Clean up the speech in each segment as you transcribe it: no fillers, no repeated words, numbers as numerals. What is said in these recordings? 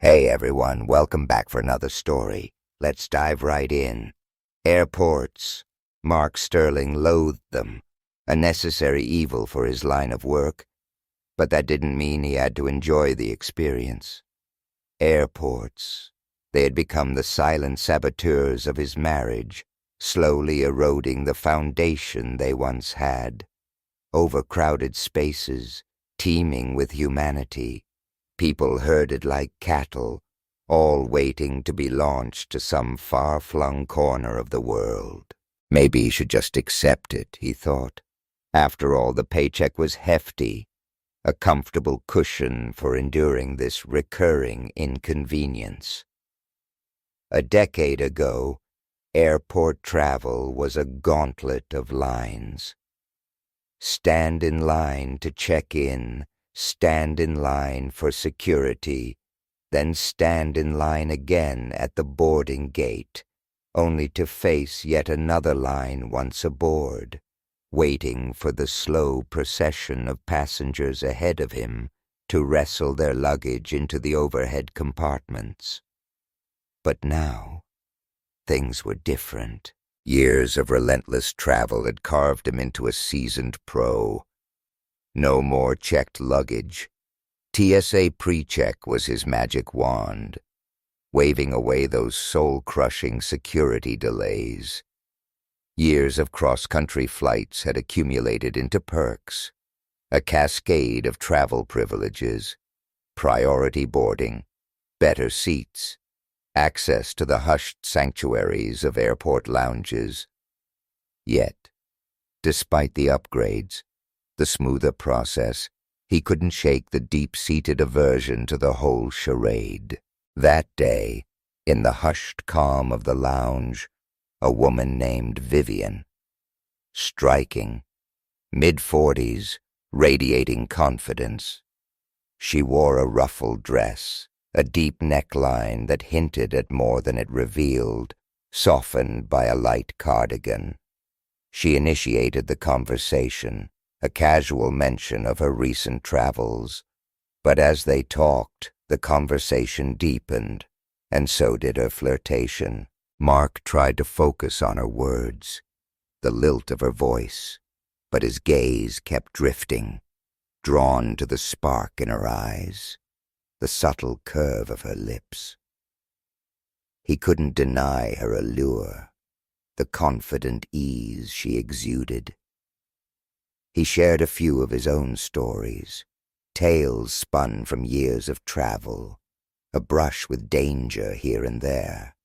Hey everyone, welcome back for another story. Let's dive right in. Airports. Mark Sterling loathed them, a necessary evil for his line of work, but that didn't mean he had to enjoy the experience. Airports. They had become the silent saboteurs of his marriage, slowly eroding the foundation they once had. Overcrowded spaces, teeming with humanity. People herded like cattle, all waiting to be launched to some far-flung corner of the world. Maybe he should just accept it, he thought. After all, the paycheck was hefty, a comfortable cushion for enduring this recurring inconvenience. A decade ago, airport travel was a gauntlet of lines. Stand in line to check in, stand in line for security, then stand in line again at the boarding gate, only to face yet another line once aboard, waiting for the slow procession of passengers ahead of him to wrestle their luggage into the overhead compartments. But now, things were different. Years of relentless travel had carved him into a seasoned pro. No more checked luggage. TSA pre-check was his magic wand, waving away those soul-crushing security delays. Years of cross-country flights had accumulated into perks, a cascade of travel privileges, priority boarding, better seats, access to the hushed sanctuaries of airport lounges. Yet, despite the upgrades, the smoother process, he couldn't shake the deep-seated aversion to the whole charade. That day, in the hushed calm of the lounge, a woman named Vivian. Striking, mid-40s, radiating confidence. She wore a ruffled dress, a deep neckline that hinted at more than it revealed, softened by a light cardigan. She initiated the conversation, a casual mention of her recent travels, but as they talked, the conversation deepened, and so did her flirtation. Mark tried to focus on her words, the lilt of her voice, but his gaze kept drifting, drawn to the spark in her eyes, the subtle curve of her lips. He couldn't deny her allure, the confident ease she exuded. He shared a few of his own stories, tales spun from years of travel, a brush with danger here and there,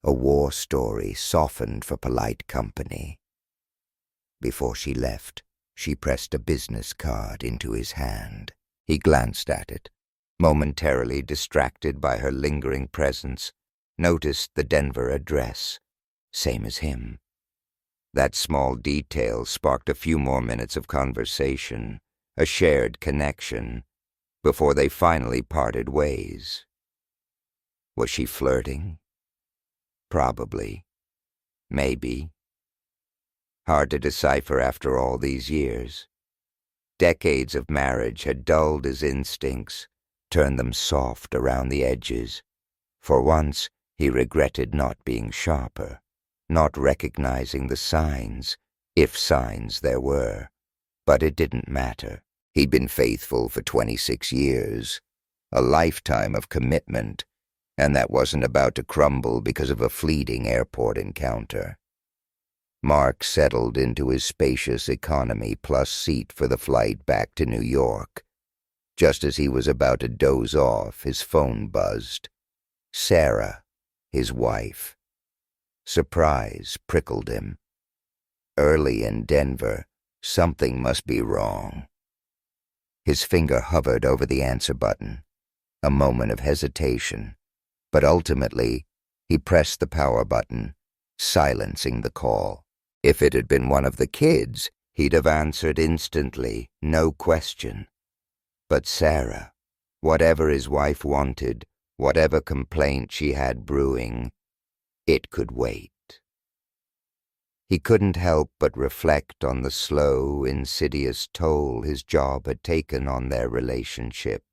a war story softened for polite company. Before she left, she pressed a business card into his hand. He glanced at it, momentarily distracted by her lingering presence, noticed the Denver address, same as him. That small detail sparked a few more minutes of conversation, a shared connection, before they finally parted ways. Was she flirting? Probably. Maybe. Hard to decipher after all these years. Decades of marriage had dulled his instincts, turned them soft around the edges. For once, he regretted not being sharper, not recognizing the signs, if signs there were. But it didn't matter. He'd been faithful for 26 years, a lifetime of commitment, and that wasn't about to crumble because of a fleeting airport encounter. Mark settled into his spacious economy plus seat for the flight back to New York. Just as he was about to doze off, his phone buzzed. Sarah, his wife. Surprise prickled him. Early in Denver, something must be wrong. His finger hovered over the answer button, a moment of hesitation, but ultimately he pressed the power button, silencing the call. If it had been one of the kids, he'd have answered instantly, no question. But Sarah, whatever his wife wanted, whatever complaint she had brewing, it could wait. He couldn't help but reflect on the slow, insidious toll his job had taken on their relationship.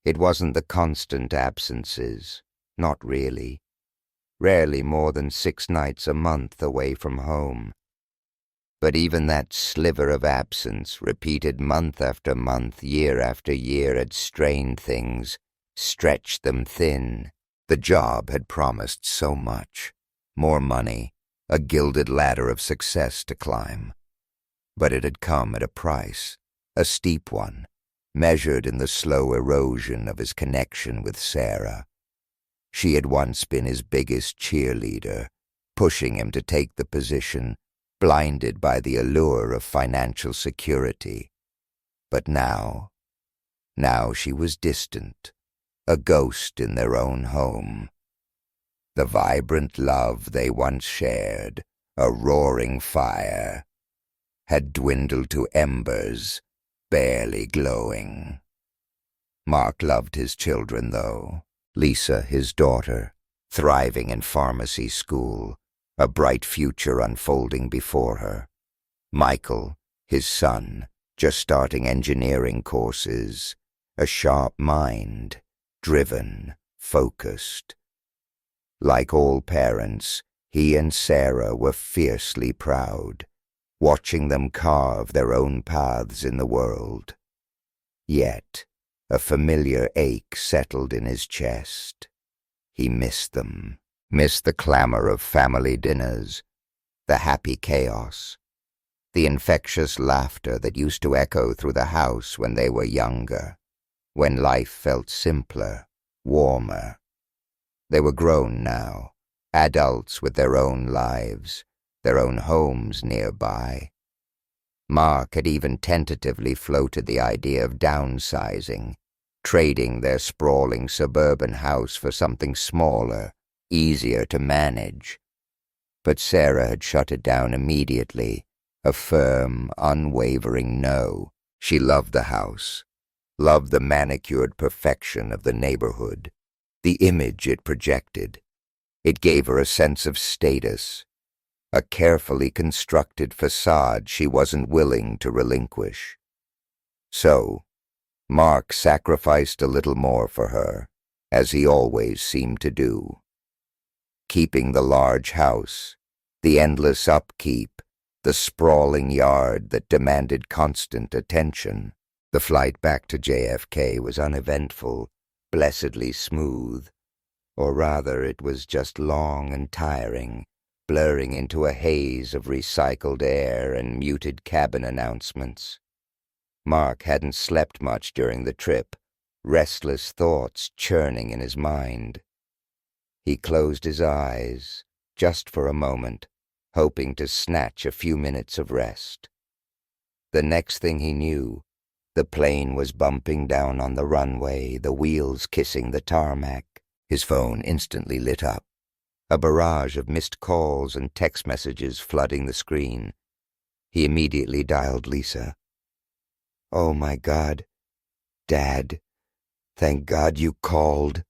It wasn't the constant absences, not really. Rarely more than 6 nights a month away from home. But even that sliver of absence, repeated month after month, year after year, had strained things, stretched them thin. The job had promised so much. More money, a gilded ladder of success to climb. But it had come at a price, a steep one, measured in the slow erosion of his connection with Sarah. She had once been his biggest cheerleader, pushing him to take the position, blinded by the allure of financial security. But now she was distant, a ghost in their own home. The vibrant love they once shared, a roaring fire, had dwindled to embers, barely glowing. Mark loved his children, though. Lisa, his daughter, thriving in pharmacy school, a bright future unfolding before her. Michael, his son, just starting engineering courses, a sharp mind, driven, focused. Like all parents, he and Sarah were fiercely proud, watching them carve their own paths in the world. Yet, a familiar ache settled in his chest. He missed them, missed the clamor of family dinners, the happy chaos, the infectious laughter that used to echo through the house when they were younger, when life felt simpler, warmer. They were grown now, adults with their own lives, their own homes nearby. Mark had even tentatively floated the idea of downsizing, trading their sprawling suburban house for something smaller, easier to manage. But Sarah had shut it down immediately, a firm, unwavering no. She loved the house, loved the manicured perfection of the neighborhood, the image it projected. It gave her a sense of status, a carefully constructed facade she wasn't willing to relinquish. So, Mark sacrificed a little more for her, as he always seemed to do. Keeping the large house, the endless upkeep, the sprawling yard that demanded constant attention. The flight back to JFK was uneventful, blessedly smooth. Or rather, it was just long and tiring, blurring into a haze of recycled air and muted cabin announcements. Mark hadn't slept much during the trip, restless thoughts churning in his mind. He closed his eyes, just for a moment, hoping to snatch a few minutes of rest. The next thing he knew, the plane was bumping down on the runway, the wheels kissing the tarmac. His phone instantly lit up, a barrage of missed calls and text messages flooding the screen. He immediately dialed Lisa. "Oh my God, Dad, thank God you called."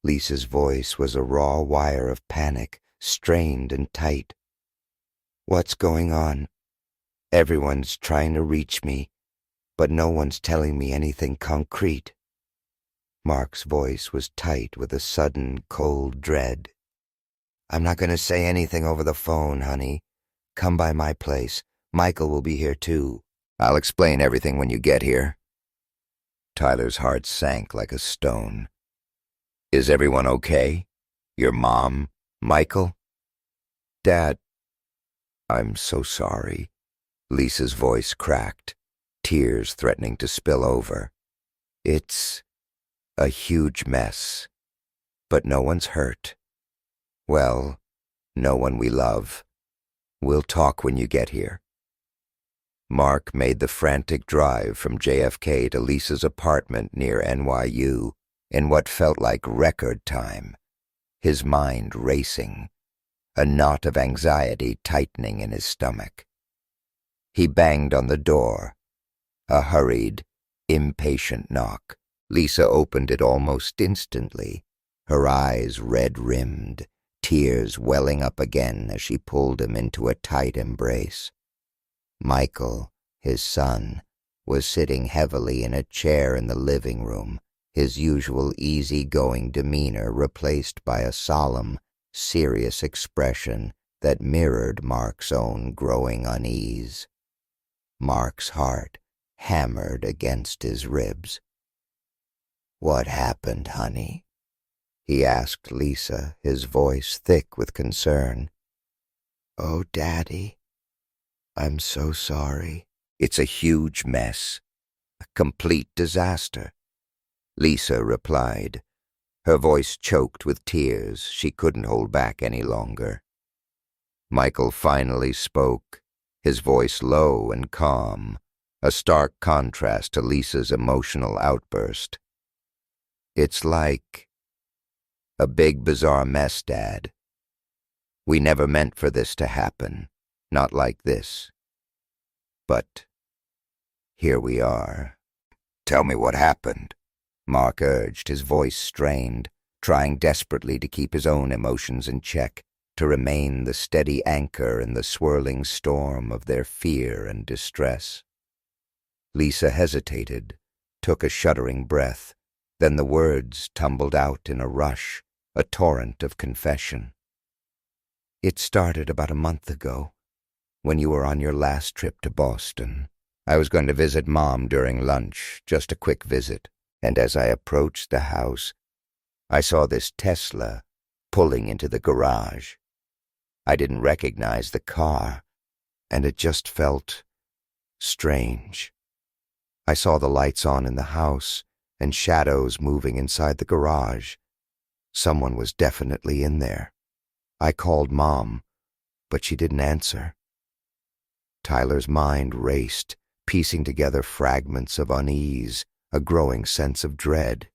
Lisa's voice was a raw wire of panic, strained and tight. "What's going on? Everyone's trying to reach me, but no one's telling me anything concrete." Mark's voice was tight with a sudden, cold dread. "I'm not going to say anything over the phone, honey. Come by my place. Michael will be here too." "I'll explain everything when you get here." Tyler's heart sank like a stone. "Is everyone okay? Your mom? Michael?" "Dad, I'm so sorry." Lisa's voice cracked, tears threatening to spill over. "It's a huge mess, but no one's hurt. Well, no one we love. We'll talk when you get here." Mark made the frantic drive from JFK to Lisa's apartment near NYU in what felt like record time, his mind racing, a knot of anxiety tightening in his stomach. He banged on the door, a hurried, impatient knock. Lisa opened it almost instantly, her eyes red-rimmed, tears welling up again as she pulled him into a tight embrace. Michael, his son, was sitting heavily in a chair in the living room, his usual easy-going demeanor replaced by a solemn, serious expression that mirrored Mark's own growing unease. Mark's heart hammered against his ribs. "What happened, honey?" he asked Lisa, his voice thick with concern. "Oh, Daddy, I'm so sorry." "It's a huge mess, a complete disaster," Lisa replied, her voice choked with tears she couldn't hold back any longer. Michael finally spoke, his voice low and calm, a stark contrast to Lisa's emotional outburst. "It's like a big bizarre mess, Dad. We never meant for this to happen, not like this. But here we are." "Tell me what happened," Mark urged, his voice strained, trying desperately to keep his own emotions in check, to remain the steady anchor in the swirling storm of their fear and distress. Lisa hesitated, took a shuddering breath, then the words tumbled out in a rush, a torrent of confession. "It started about a month ago, when you were on your last trip to Boston. I was going to visit Mom during lunch, just a quick visit, and as I approached the house, I saw this Tesla pulling into the garage. I didn't recognize the car, and it just felt strange. I saw the lights on in the house and shadows moving inside the garage. Someone was definitely in there. I called Mom, but she didn't answer." Tyler's mind raced, piecing together fragments of unease, a growing sense of dread.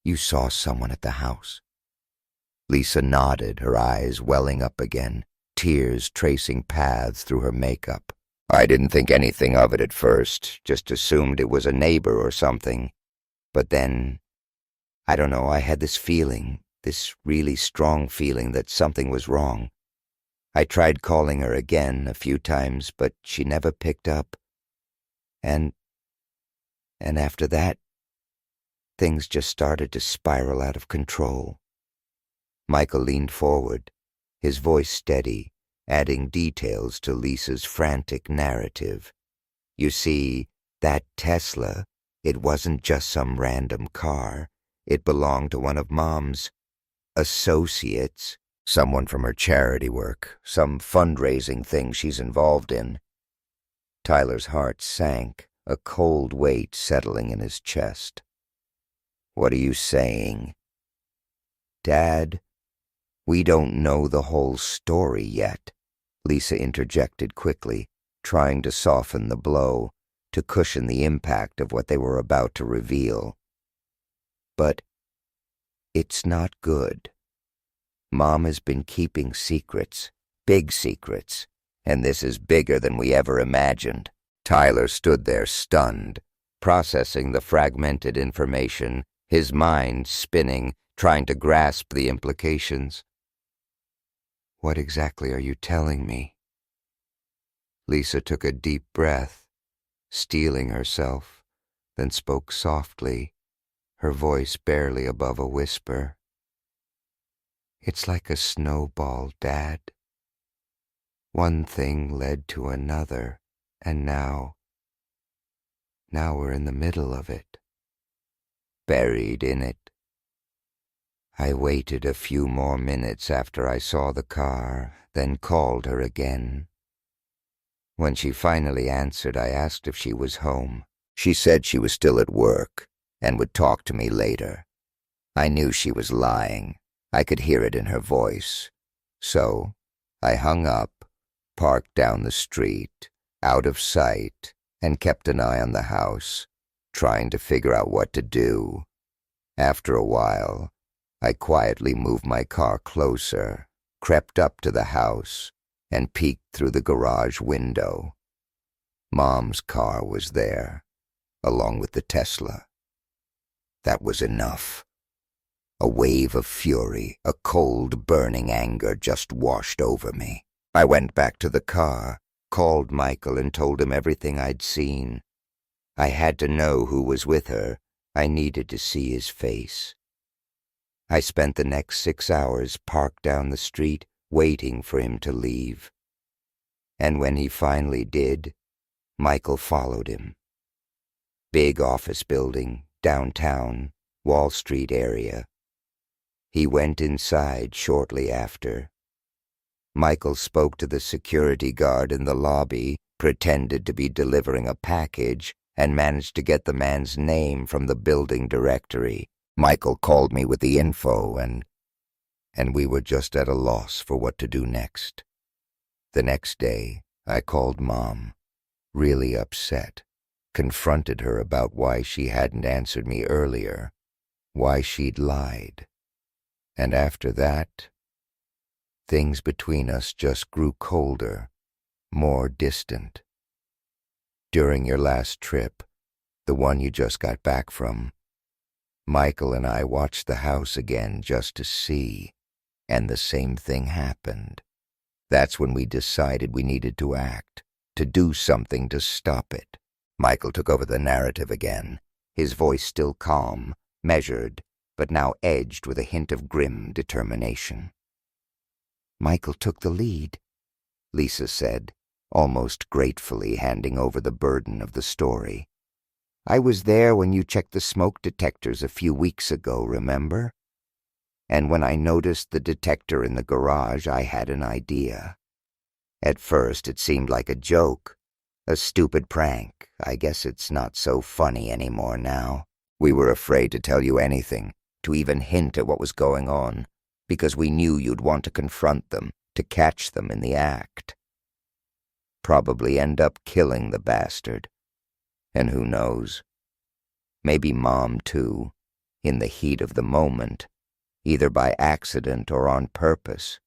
"You saw someone at the house?" Lisa nodded, her eyes welling up again, tears tracing paths through her makeup. "I didn't think anything of it at first, just assumed it was a neighbor or something. But then, I don't know, I had this feeling, this really strong feeling that something was wrong. I tried calling her again a few times, but she never picked up. And after that, things just started to spiral out of control." Michael leaned forward, his voice steady, adding details to Lisa's frantic narrative. "You see, that Tesla, it wasn't just some random car. It belonged to one of Mom's associates, someone from her charity work, some fundraising thing she's involved in." Tyler's heart sank, a cold weight settling in his chest. "What are you saying?" "Dad, we don't know the whole story yet," Lisa interjected quickly, trying to soften the blow, to cushion the impact of what they were about to reveal. "But it's not good. Mom has been keeping secrets, big secrets, and this is bigger than we ever imagined." Tyler stood there stunned, processing the fragmented information, his mind spinning, trying to grasp the implications. "What exactly are you telling me?" Lisa took a deep breath, steeling herself, then spoke softly, her voice barely above a whisper. "It's like a snowball, Dad. One thing led to another, and now we're in the middle of it, buried in it." I waited a few more minutes after I saw the car, then called her again. When she finally answered, I asked if she was home. She said she was still at work and would talk to me later. I knew she was lying. I could hear it in her voice. So I hung up, parked down the street, out of sight, and kept an eye on the house, trying to figure out what to do. After a while, I quietly moved my car closer, crept up to the house, and peeked through the garage window. Mom's car was there, along with the Tesla. That was enough. A wave of fury, a cold, burning anger just washed over me. I went back to the car, called Michael and told him everything I'd seen. I had to know who was with her, I needed to see his face. I spent the next 6 hours parked down the street waiting for him to leave. And when he finally did, Michael followed him. Big office building, downtown, Wall Street area. He went inside shortly after. Michael spoke to the security guard in the lobby, pretended to be delivering a package, and managed to get the man's name from the building directory. Michael called me with the info, and we were just at a loss for what to do next. The next day, I called Mom, really upset, confronted her about why she hadn't answered me earlier, why she'd lied. And after that, things between us just grew colder, more distant. During your last trip, the one you just got back from, Michael and I watched the house again just to see, and the same thing happened. That's when we decided we needed to act, to do something to stop it. Michael took over the narrative again, his voice still calm, measured, but now edged with a hint of grim determination. Michael took the lead, Lisa said, almost gratefully handing over the burden of the story. I was there when you checked the smoke detectors a few weeks ago, remember? And when I noticed the detector in the garage, I had an idea. At first, it seemed like a joke, a stupid prank. I guess it's not so funny anymore now. We were afraid to tell you anything, to even hint at what was going on, because we knew you'd want to confront them, to catch them in the act. Probably end up killing the bastard. And who knows? Maybe Mom, too, in the heat of the moment, either by accident or on purpose.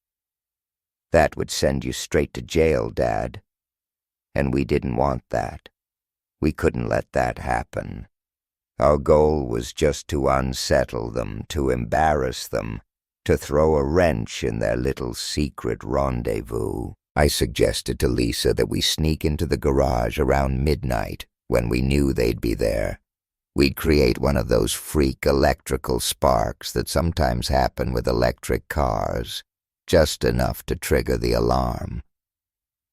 That would send you straight to jail, Dad. And we didn't want that. We couldn't let that happen. Our goal was just to unsettle them, to embarrass them, to throw a wrench in their little secret rendezvous. I suggested to Lisa that we sneak into the garage around midnight when we knew they'd be there. We'd create one of those freak electrical sparks that sometimes happen with electric cars, just enough to trigger the alarm.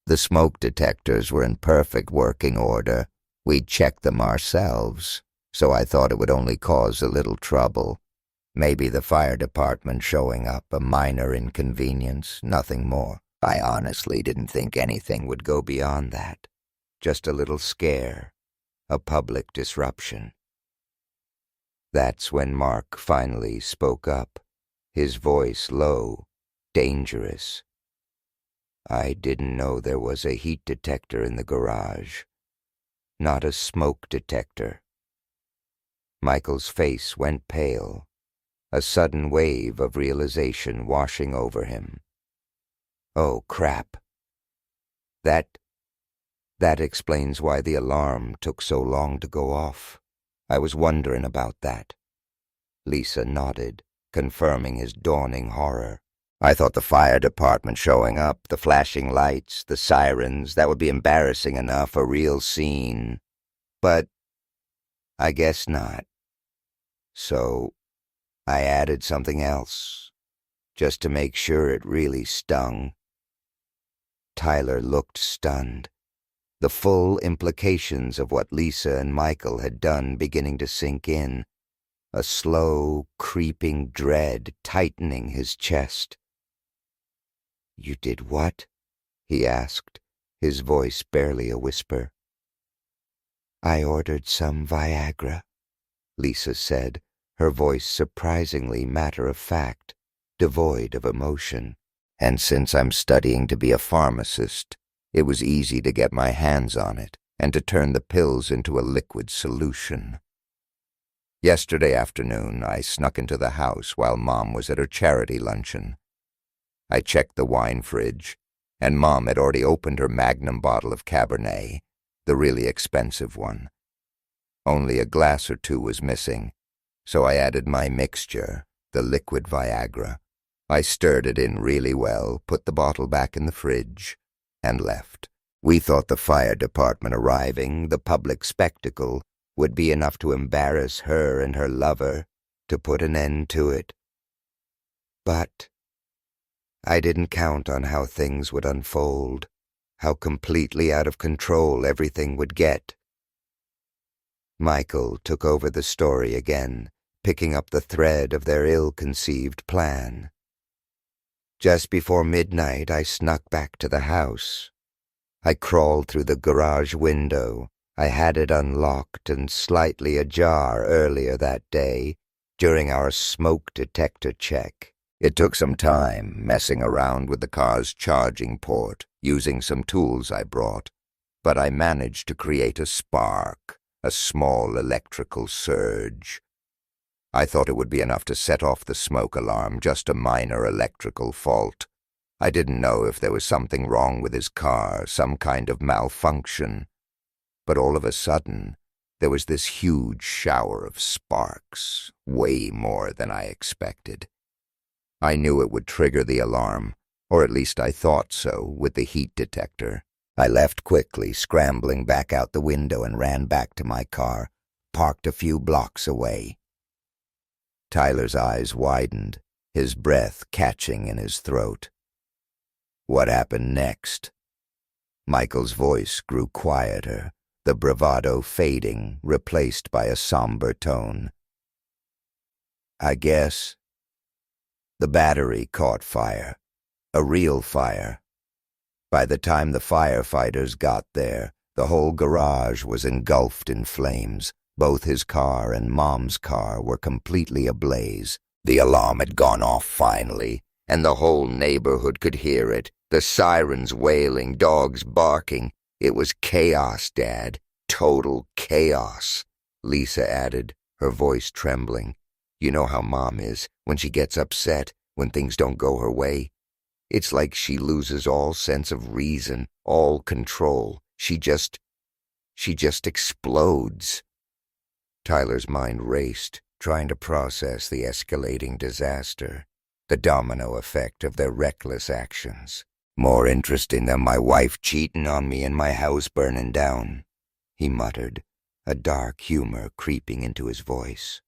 The smoke detectors were in perfect working order. We'd checked them ourselves, so I thought it would only cause a little trouble. Maybe the fire department showing up, a minor inconvenience, nothing more. I honestly didn't think anything would go beyond that. Just a little scare, a public disruption. That's when Mark finally spoke up, his voice low, dangerous. I didn't know there was a heat detector in the garage. Not a smoke detector. Michael's face went pale, a sudden wave of realization washing over him. Oh, crap. That explains why the alarm took so long to go off. I was wondering about that. Lisa nodded, confirming his dawning horror. I thought the fire department showing up, the flashing lights, the sirens, that would be embarrassing enough, a real scene. But I guess not. So I added something else, just to make sure it really stung. Tyler looked stunned, the full implications of what Lisa and Michael had done beginning to sink in, a slow, creeping dread tightening his chest. You did what? He asked, his voice barely a whisper. I ordered some Viagra, Lisa said, her voice surprisingly matter-of-fact, devoid of emotion. And since I'm studying to be a pharmacist, it was easy to get my hands on it and to turn the pills into a liquid solution. Yesterday afternoon, I snuck into the house while Mom was at her charity luncheon. I checked the wine fridge, and Mom had already opened her magnum bottle of Cabernet, the really expensive one. Only a glass or two was missing, so I added my mixture, the liquid Viagra. I stirred it in really well, put the bottle back in the fridge, and left. We thought the fire department arriving, the public spectacle, would be enough to embarrass her and her lover, to put an end to it. But I didn't count on how things would unfold, how completely out of control everything would get. Michael took over the story again, picking up the thread of their ill-conceived plan. Just before midnight, I snuck back to the house. I crawled through the garage window. I had it unlocked and slightly ajar earlier that day during our smoke detector check. It took some time messing around with the car's charging port, using some tools I brought, but I managed to create a spark, a small electrical surge. I thought it would be enough to set off the smoke alarm, just a minor electrical fault. I didn't know if there was something wrong with his car, some kind of malfunction. But all of a sudden, there was this huge shower of sparks, way more than I expected. I knew it would trigger the alarm, or at least I thought so, with the heat detector. I left quickly, scrambling back out the window, and ran back to my car, parked a few blocks away. Tyler's eyes widened, his breath catching in his throat. What happened next? Michael's voice grew quieter, the bravado fading, replaced by a somber tone. I guess the battery caught fire, a real fire. By the time the firefighters got there, the whole garage was engulfed in flames. Both his car and Mom's car were completely ablaze. The alarm had gone off finally, and the whole neighborhood could hear it. The sirens wailing, dogs barking. It was chaos, Dad. Total chaos, Lisa added, her voice trembling. You know how Mom is, when she gets upset, when things don't go her way. It's like she loses all sense of reason, all control. She just explodes. Tyler's mind raced, trying to process the escalating disaster, the domino effect of their reckless actions. More interesting than my wife cheating on me and my house burning down, he muttered, a dark humor creeping into his voice.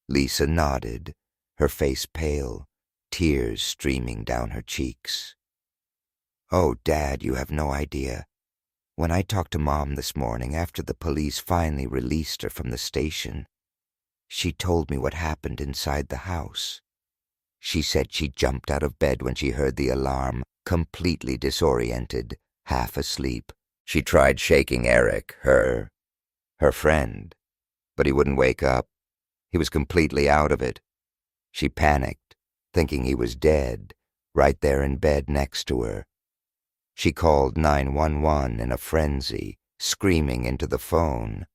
Lisa nodded, her face pale, tears streaming down her cheeks. Oh, Dad, you have no idea. When I talked to Mom this morning after the police finally released her from the station, she told me what happened inside the house. She said she jumped out of bed when she heard the alarm, completely disoriented, half asleep. She tried shaking Eric, her friend, but he wouldn't wake up. He was completely out of it. She panicked, thinking he was dead, right there in bed next to her. She called 911 in a frenzy, screaming into the phone.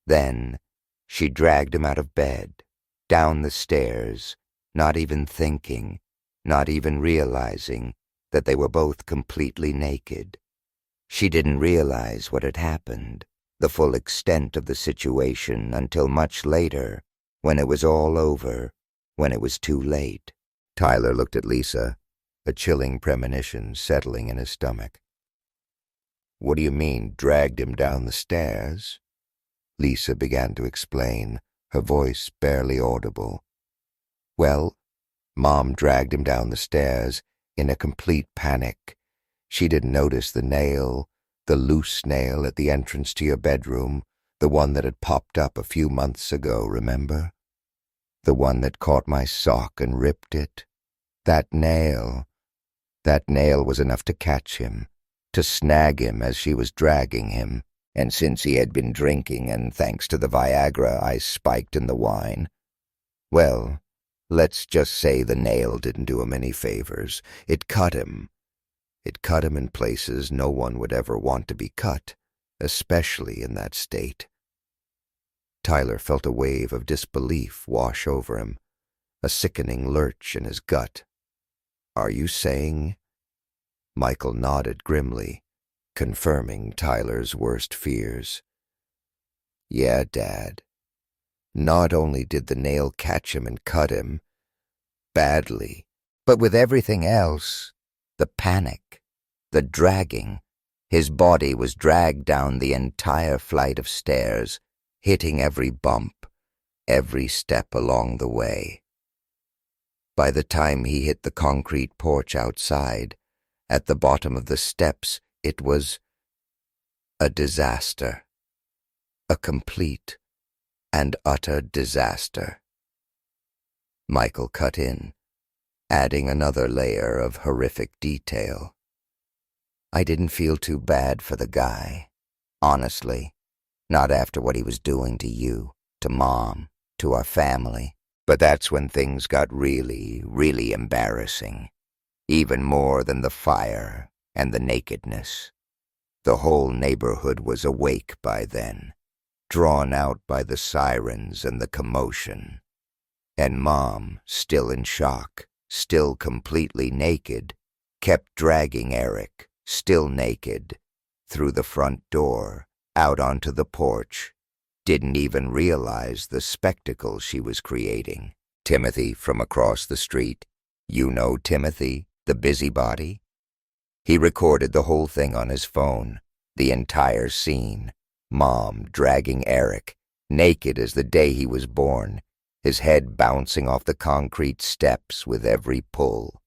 Then she dragged him out of bed, down the stairs, not even thinking, not even realizing that they were both completely naked. She didn't realize what had happened, the full extent of the situation, until much later, when it was all over, when it was too late. Tyler looked at Lisa, a chilling premonition settling in his stomach. What do you mean, dragged him down the stairs? Lisa began to explain, her voice barely audible. Well, Mom dragged him down the stairs in a complete panic. She didn't notice the nail, the loose nail at the entrance to your bedroom, the one that had popped up a few months ago, remember? The one that caught my sock and ripped it. That nail was enough to catch him, to snag him as she was dragging him, and since he had been drinking and thanks to the Viagra I spiked in the wine, well, let's just say the nail didn't do him any favors. It cut him. It cut him in places no one would ever want to be cut, especially in that state. Tyler felt a wave of disbelief wash over him, a sickening lurch in his gut. Are you saying? Michael nodded grimly, confirming Tyler's worst fears. Yeah, Dad. Not only did the nail catch him and cut him, badly, but with everything else, the panic, the dragging, His body was dragged down the entire flight of stairs, hitting every bump, every step along the way. By the time he hit the concrete porch outside, at the bottom of the steps, it was a disaster. A complete and utter disaster. Michael cut in, adding another layer of horrific detail. I didn't feel too bad for the guy, honestly. Not after what he was doing to you, to Mom, to our family. But that's when things got really, really embarrassing. Even more than the fire and the nakedness. The whole neighborhood was awake by then, drawn out by the sirens and the commotion. And Mom, still in shock, still completely naked, kept dragging Eric, still naked, through the front door, out onto the porch. Didn't even realize the spectacle she was creating. Timothy from across the street. You know Timothy, the busybody? He recorded the whole thing on his phone, the entire scene. Mom dragging Eric, naked as the day he was born, his head bouncing off the concrete steps with every pull.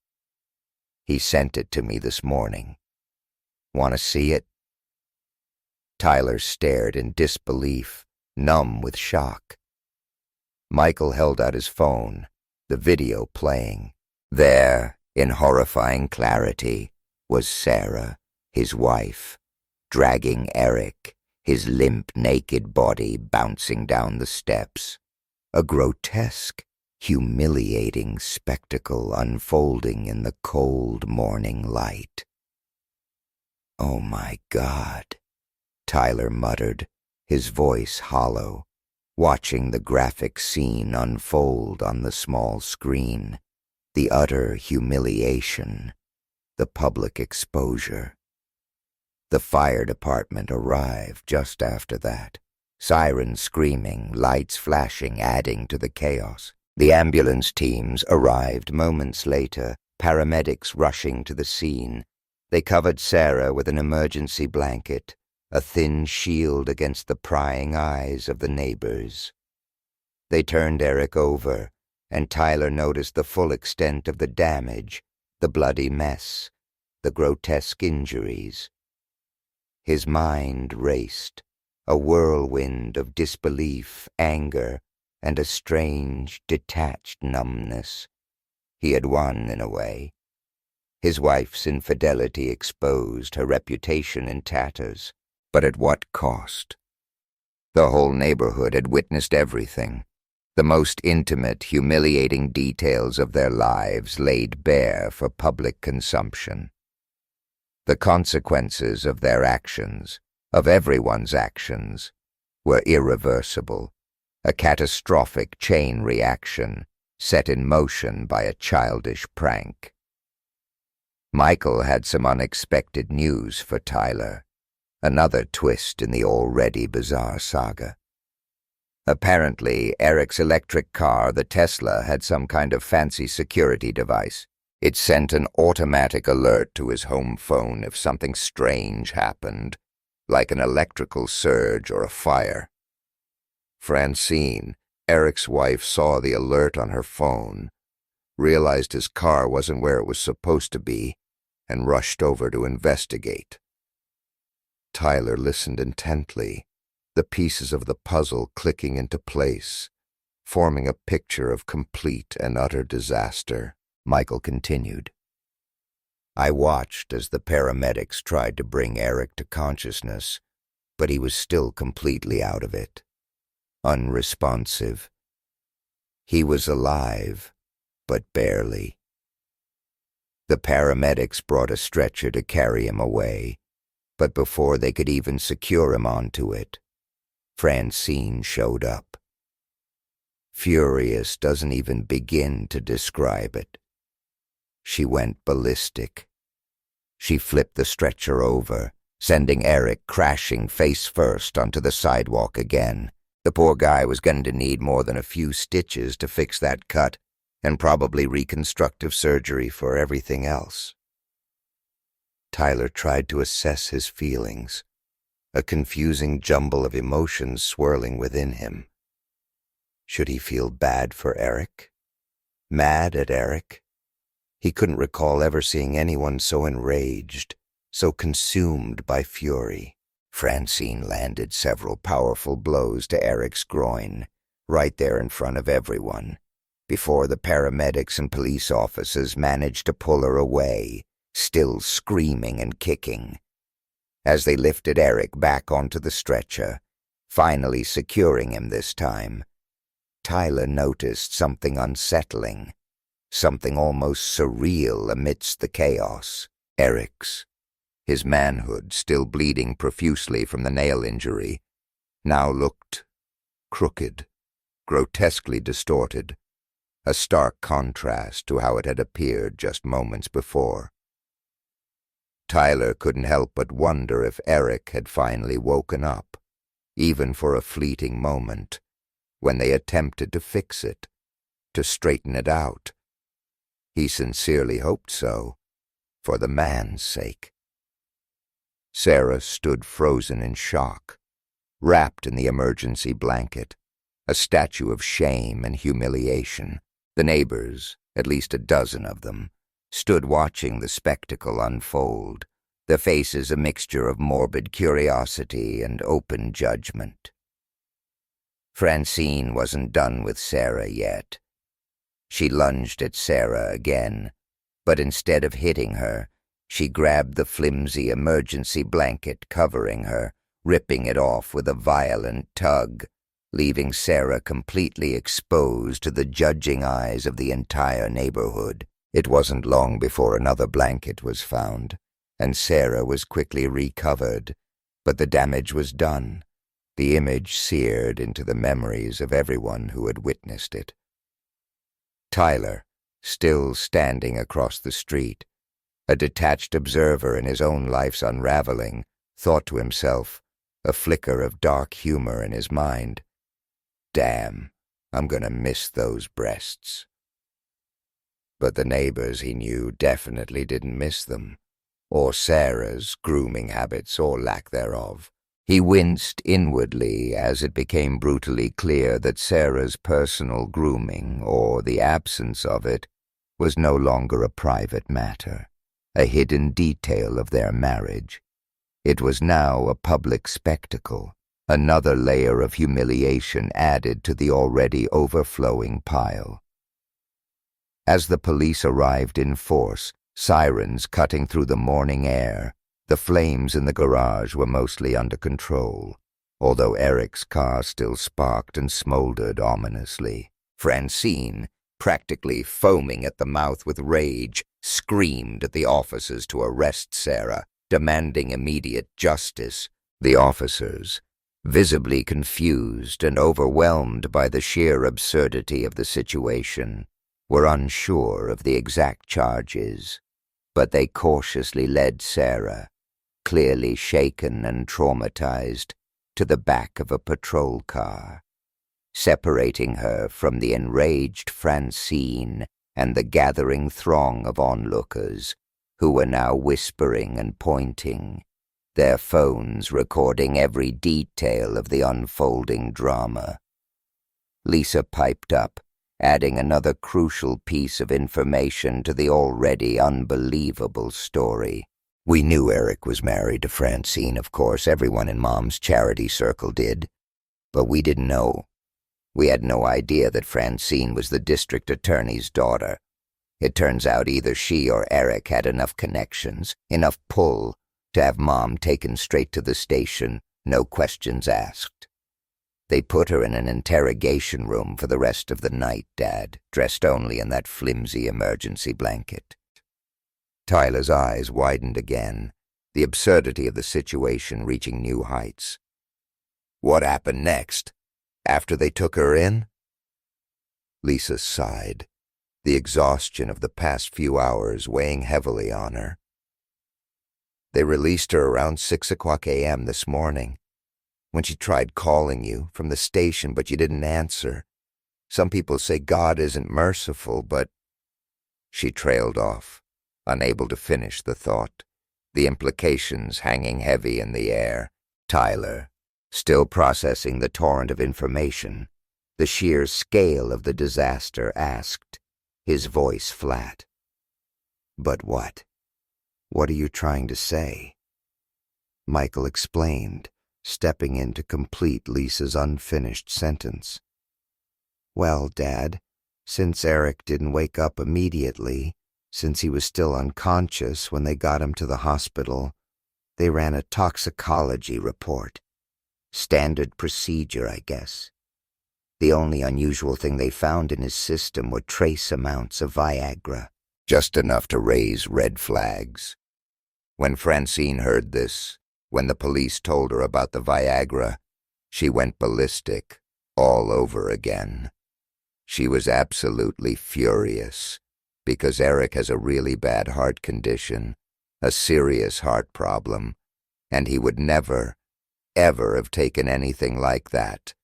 He sent it to me this morning. Want to see it? Tyler stared in disbelief, numb with shock. Michael held out his phone, the video playing. There, in horrifying clarity, was Sarah, his wife, dragging Eric, his limp, naked body bouncing down the steps. A grotesque, humiliating spectacle unfolding in the cold morning light. "Oh my God," Tyler muttered, his voice hollow, watching the graphic scene unfold on the small screen. The utter humiliation, the public exposure. The fire department arrived just after that. Sirens screaming, lights flashing, adding to the chaos. The ambulance teams arrived moments later, paramedics rushing to the scene. They covered Sarah with an emergency blanket, a thin shield against the prying eyes of the neighbors. They turned Eric over, and Tyler noticed the full extent of the damage, the bloody mess, the grotesque injuries. His mind raced, a whirlwind of disbelief, anger, and a strange, detached numbness. He had won, in a way. His wife's infidelity exposed, her reputation in tatters. But at what cost? The whole neighborhood had witnessed everything. The most intimate, humiliating details of their lives laid bare for public consumption. The consequences of their actions, of everyone's actions, were irreversible, a catastrophic chain reaction set in motion by a childish prank. Michael had some unexpected news for Tyler, another twist in the already bizarre saga. Apparently, Eric's electric car, the Tesla, had some kind of fancy security device. It sent an automatic alert to his home phone if something strange happened, like an electrical surge or a fire. Francine, Eric's wife, saw the alert on her phone, realized his car wasn't where it was supposed to be, and rushed over to investigate. Tyler listened intently, the pieces of the puzzle clicking into place, forming a picture of complete and utter disaster. Michael continued. I watched as the paramedics tried to bring Eric to consciousness, but he was still completely out of it, unresponsive. He was alive, but barely. The paramedics brought a stretcher to carry him away, but before they could even secure him onto it, Francine showed up. Furious doesn't even begin to describe it. She went ballistic. She flipped the stretcher over, sending Eric crashing face first onto the sidewalk again. The poor guy was going to need more than a few stitches to fix that cut, and probably reconstructive surgery for everything else. Tyler tried to assess his feelings, a confusing jumble of emotions swirling within him. Should he feel bad for Eric? Mad at Eric? He couldn't recall ever seeing anyone so enraged, so consumed by fury. Francine landed several powerful blows to Eric's groin, right there in front of everyone, before the paramedics and police officers managed to pull her away, still screaming and kicking. As they lifted Eric back onto the stretcher, finally securing him this time, Tyler noticed something unsettling, something almost surreal amidst the chaos. Eric's, his manhood still bleeding profusely from the nail injury, now looked crooked, grotesquely distorted, a stark contrast to how it had appeared just moments before. Tyler couldn't help but wonder if Eric had finally woken up, even for a fleeting moment, when they attempted to fix it, to straighten it out. He sincerely hoped so, for the man's sake. Sarah stood frozen in shock, wrapped in the emergency blanket, a statue of shame and humiliation. The neighbors, at least a dozen of them, stood watching the spectacle unfold, their faces a mixture of morbid curiosity and open judgment. Francine wasn't done with Sarah yet. She lunged at Sarah again, but instead of hitting her, she grabbed the flimsy emergency blanket covering her, ripping it off with a violent tug, leaving Sarah completely exposed to the judging eyes of the entire neighborhood. It wasn't long before another blanket was found, and Sarah was quickly recovered, but the damage was done, the image seared into the memories of everyone who had witnessed it. Tyler, still standing across the street, a detached observer in his own life's unraveling, thought to himself, a flicker of dark humor in his mind, "Damn, I'm gonna miss those breasts." But the neighbors, he knew, definitely didn't miss them, or Sarah's grooming habits or lack thereof. He winced inwardly as it became brutally clear that Sarah's personal grooming, or the absence of it, was no longer a private matter, a hidden detail of their marriage. It was now a public spectacle, another layer of humiliation added to the already overflowing pile. As the police arrived in force, sirens cutting through the morning air, the flames in the garage were mostly under control, although Eric's car still sparked and smoldered ominously. Francine, practically foaming at the mouth with rage, screamed at the officers to arrest Sarah, demanding immediate justice. The officers, visibly confused and overwhelmed by the sheer absurdity of the situation, were unsure of the exact charges, but they cautiously led Sarah, clearly shaken and traumatized, to the back of a patrol car, separating her from the enraged Francine and the gathering throng of onlookers who were now whispering and pointing, their phones recording every detail of the unfolding drama. Lisa piped up, adding another crucial piece of information to the already unbelievable story. We knew Eric was married to Francine, of course. Everyone in Mom's charity circle did. But we didn't know. We had no idea that Francine was the district attorney's daughter. It turns out either she or Eric had enough connections, enough pull, to have Mom taken straight to the station, no questions asked. They put her in an interrogation room for the rest of the night, Dad, dressed only in that flimsy emergency blanket. Tyler's eyes widened again, the absurdity of the situation reaching new heights. What happened next? After they took her in? Lisa sighed, the exhaustion of the past few hours weighing heavily on her. They released her around 6:00 a.m. this morning, when she tried calling you from the station, but you didn't answer. Some people say God isn't merciful, but... She trailed off, unable to finish the thought. the implications hanging heavy in the air. Tyler, still processing the torrent of information, the sheer scale of the disaster, asked, his voice flat. "But what? What are you trying to say?" Michael explained, stepping in to complete Lisa's unfinished sentence. "Well, Dad, since Eric didn't wake up immediately, since he was still unconscious when they got him to the hospital, they ran a toxicology report. Standard procedure, I guess. The only unusual thing they found in his system were trace amounts of Viagra, just enough to raise red flags. When Francine heard this, when the police told her about the Viagra, she went ballistic all over again. She was absolutely furious, because Eric has a really bad heart condition, a serious heart problem, and he would never, ever have taken anything like that,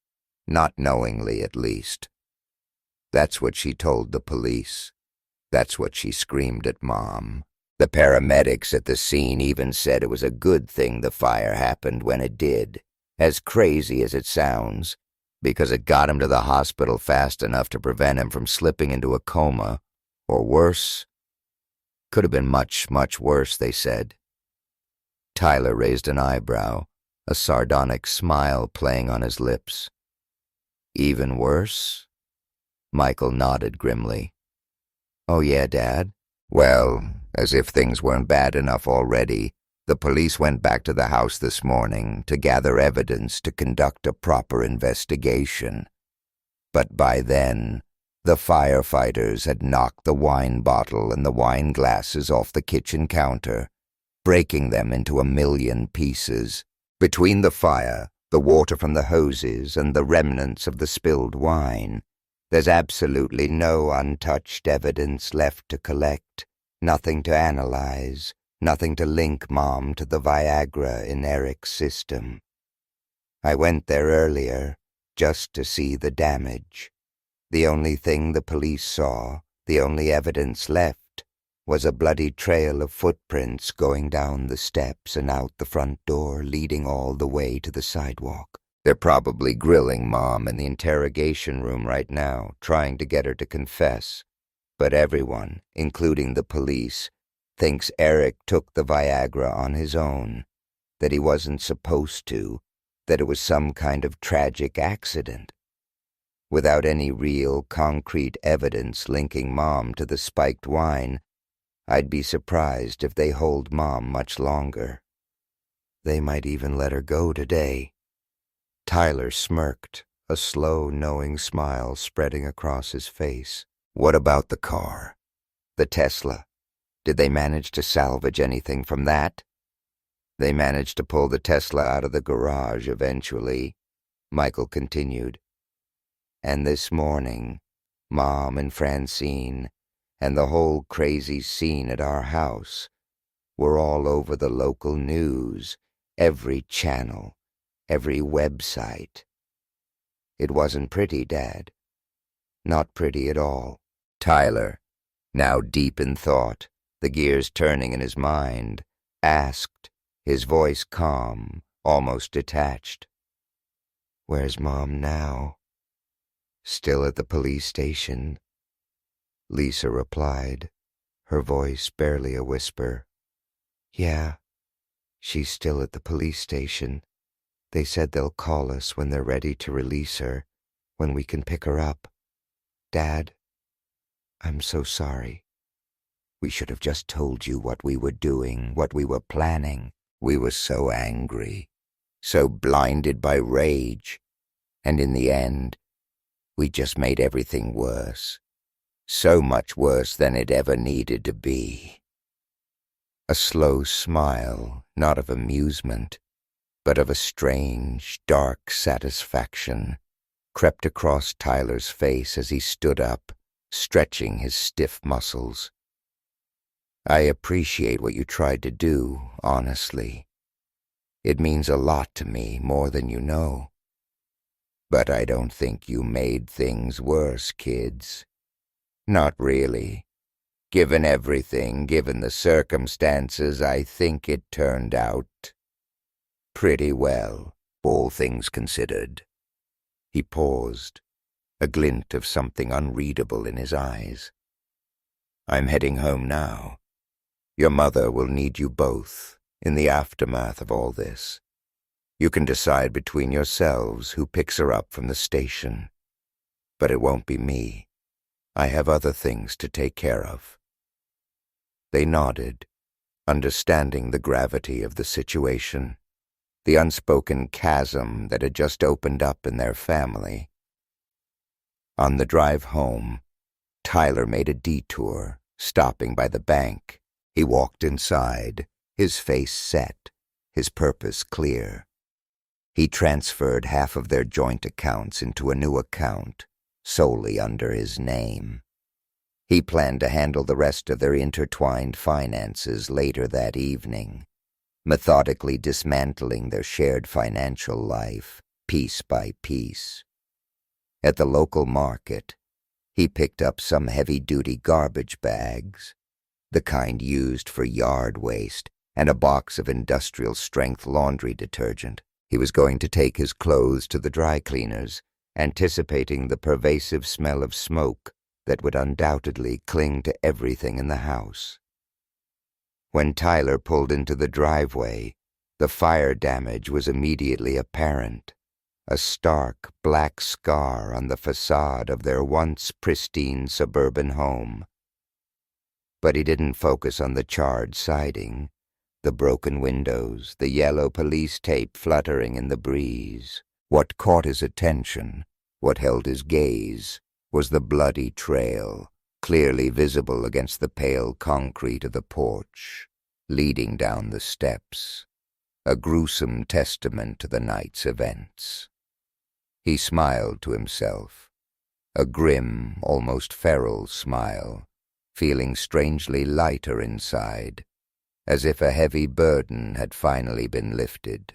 not knowingly at least. That's what she told the police. That's what she screamed at Mom. The paramedics at the scene even said it was a good thing the fire happened when it did, as crazy as it sounds, because it got him to the hospital fast enough to prevent him from slipping into a coma, or worse. Could have been much, much worse, they said. Tyler raised an eyebrow, a sardonic smile playing on his lips. Even worse? Michael nodded grimly. "Oh yeah, Dad? Well, as if things weren't bad enough already, the police went back to the house this morning to gather evidence to conduct a proper investigation. But by then, the firefighters had knocked the wine bottle and the wine glasses off the kitchen counter, breaking them into 1,000,000 pieces. Between the fire, the water from the hoses, and the remnants of the spilled wine, there's absolutely no untouched evidence left to collect, nothing to analyze, nothing to link Mom to the Viagra in Eric's system. I went there earlier, just to see the damage. The only thing the police saw, the only evidence left, was a bloody trail of footprints going down the steps and out the front door, leading all the way to the sidewalk. They're probably grilling Mom in the interrogation room right now, trying to get her to confess. But everyone, including the police, thinks Eric took the Viagra on his own, that he wasn't supposed to, that it was some kind of tragic accident. Without any real, concrete evidence linking Mom to the spiked wine, I'd be surprised if they hold Mom much longer. They might even let her go today." Tyler smirked, a slow, knowing smile spreading across his face. "What about the car? The Tesla? Did they manage to salvage anything from that?" "They managed to pull the Tesla out of the garage eventually," Michael continued. "And this morning, Mom and Francine, and the whole crazy scene at our house, were all over the local news, every channel, every website. It wasn't pretty, Dad. Not pretty at all." Tyler, now deep in thought, the gears turning in his mind, asked, his voice calm, almost detached, "Where's Mom now?" "Still at the police station," Lisa replied, her voice barely a whisper. "Yeah, she's still at the police station. They said they'll call us when they're ready to release her, when we can pick her up. Dad, I'm so sorry. We should have just told you what we were doing, what we were planning. We were so angry, so blinded by rage, and in the end, we just made everything worse. So much worse than it ever needed to be." A slow smile, not of amusement, but of a strange, dark satisfaction, crept across Tyler's face as he stood up, stretching his stiff muscles. "I appreciate what you tried to do, honestly. It means a lot to me, more than you know. But I don't think you made things worse, kids. Not really. Given everything, given the circumstances, I think it turned out pretty well, all things considered. He paused, a glint of something unreadable in his eyes. I'm heading home now. Your mother will need you both in the aftermath of all this. You can decide between yourselves who picks her up from the station. But it won't be me. I have other things to take care of. They nodded, understanding the gravity of the situation, the unspoken chasm that had just opened up in their family. On the drive home, Tyler made a detour, stopping by the bank. He walked inside, his face set, his purpose clear. He transferred half of their joint accounts into a new account, solely under his name. He planned to handle the rest of their intertwined finances later that evening, methodically dismantling their shared financial life, piece by piece. At the local market, he picked up some heavy-duty garbage bags, the kind used for yard waste, and a box of industrial-strength laundry detergent. He was going to take his clothes to the dry cleaners, anticipating the pervasive smell of smoke that would undoubtedly cling to everything in the house. When Tyler pulled into the driveway, the fire damage was immediately apparent, a stark black scar on the facade of their once pristine suburban home. But he didn't focus on the charred siding, the broken windows, the yellow police tape fluttering in the breeze. What caught his attention, what held his gaze, was the bloody trail, clearly visible against the pale concrete of the porch, leading down the steps, a gruesome testament to the night's events. He smiled to himself, a grim, almost feral smile, feeling strangely lighter inside, as if a heavy burden had finally been lifted.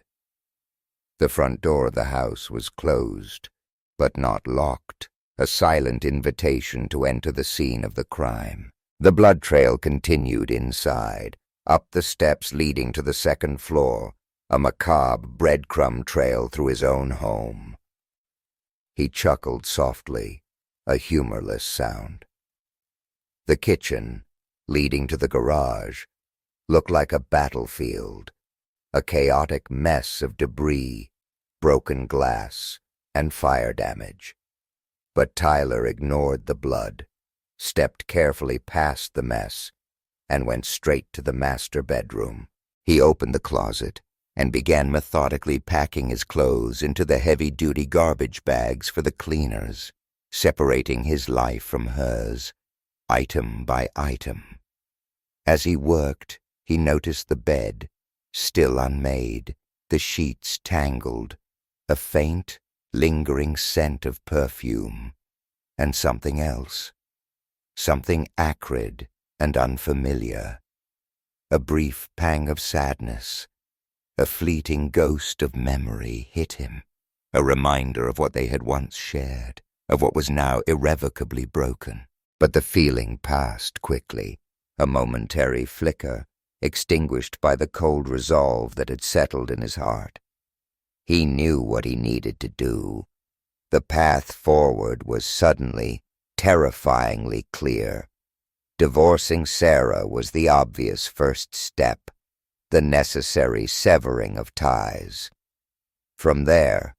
The front door of the house was closed, but not locked, a silent invitation to enter the scene of the crime. The blood trail continued inside, up the steps leading to the second floor, a macabre breadcrumb trail through his own home. He chuckled softly, a humorless sound. The kitchen, leading to the garage, looked like a battlefield, a chaotic mess of debris, broken glass, and fire damage. But Tyler ignored the blood, stepped carefully past the mess, and went straight to the master bedroom. He opened the closet and began methodically packing his clothes into the heavy-duty garbage bags for the cleaners, separating his life from hers, item by item. As he worked, he noticed the bed, still unmade, the sheets tangled, a faint, lingering scent of perfume, and something else, something acrid and unfamiliar. A brief pang of sadness, a fleeting ghost of memory hit him, a reminder of what they had once shared, of what was now irrevocably broken. But the feeling passed quickly, a momentary flicker, extinguished by the cold resolve that had settled in his heart. He knew what he needed to do. The path forward was suddenly, terrifyingly clear. Divorcing Sarah was the obvious first step, the necessary severing of ties. From there,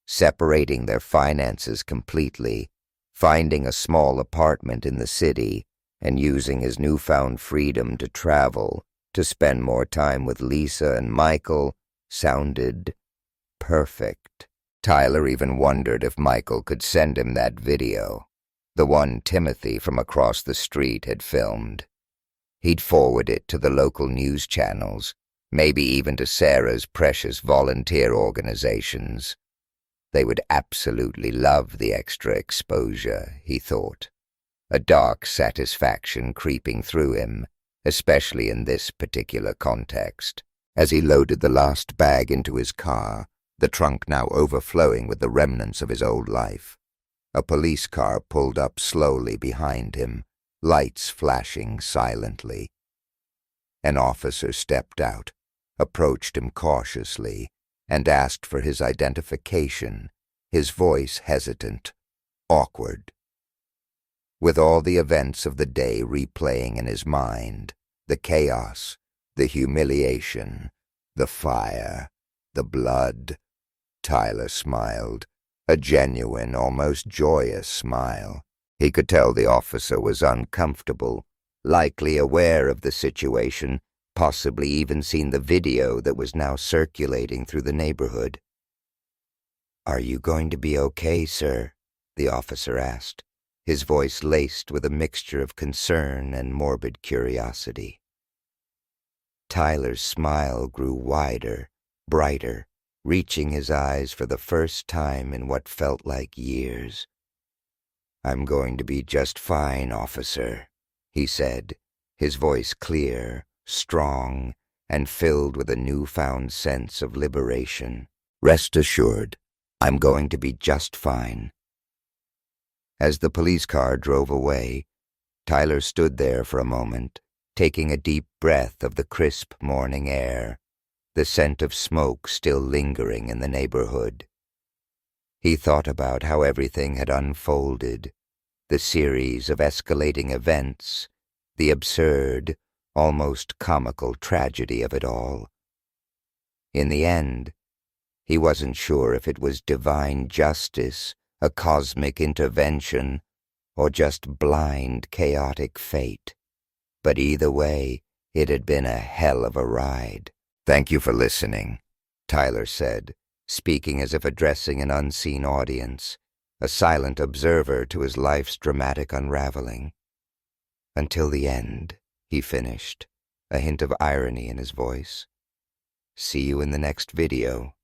separating their finances completely, finding a small apartment in the city, and using his newfound freedom to travel, to spend more time with Lisa and Michael, sounded perfect. Tyler even wondered if Michael could send him that video, the one Timothy from across the street had filmed. He'd forward it to the local news channels, maybe even to Sarah's precious volunteer organizations. They would absolutely love the extra exposure, he thought, a dark satisfaction creeping through him, especially in this particular context. As he loaded the last bag into his car, the trunk now overflowing with the remnants of his old life, a police car pulled up slowly behind him, lights flashing silently. An officer stepped out, approached him cautiously, and asked for his identification, his voice hesitant, awkward. With all the events of the day replaying in his mind, the chaos, the humiliation, the fire, the blood, Tyler smiled, a genuine, almost joyous smile. He could tell the officer was uncomfortable, likely aware of the situation, possibly even seen the video that was now circulating through the neighborhood. "Are you going to be okay, sir?" the officer asked, his voice laced with a mixture of concern and morbid curiosity. Tyler's smile grew wider, brighter, reaching his eyes for the first time in what felt like years. "I'm going to be just fine, officer," he said, his voice clear, strong, and filled with a newfound sense of liberation. "Rest assured, I'm going to be just fine." As the police car drove away, Tyler stood there for a moment, taking a deep breath of the crisp morning air, the scent of smoke still lingering in the neighborhood. He thought about how everything had unfolded, the series of escalating events, the absurd, almost comical tragedy of it all. In the end, he wasn't sure if it was divine justice, a cosmic intervention, or just blind, chaotic fate. But either way, it had been a hell of a ride. "Thank you for listening," Tyler said, speaking as if addressing an unseen audience, a silent observer to his life's dramatic unraveling. "Until the end," he finished, a hint of irony in his voice. "See you in the next video."